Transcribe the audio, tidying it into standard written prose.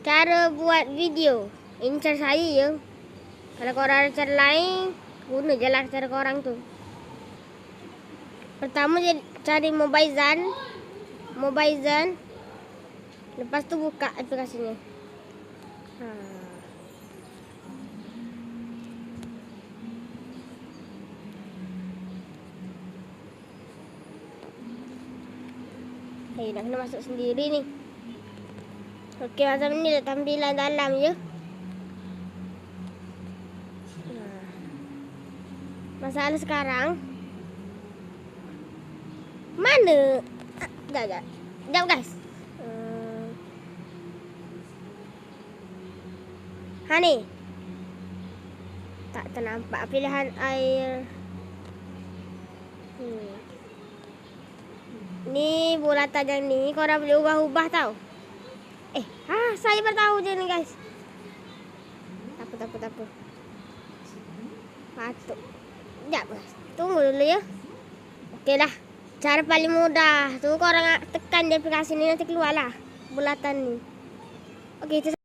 cara buat video. Ini cara saya je. Kalau korang ada cara lain, guna je lah cara korang tu. Pertama cari Mobizen. Lepas tu buka aplikasinya. Nak kena masuk sendiri ni. Okey, macam ni lah tampilan dalam je. Masalah sekarang, mana? Sekejap guys. Ni. Tak ternampak pilihan air. Ni bulatan yang ni korang boleh ubah-ubah tau. Saya baru tahu je ni guys. Tak apa. Patut. Sekejap guys. Tunggu dulu ya. Okey dah. Cara paling mudah tu korang tekan di aplikasi ni, nanti keluarlah bulatan ni. Okey.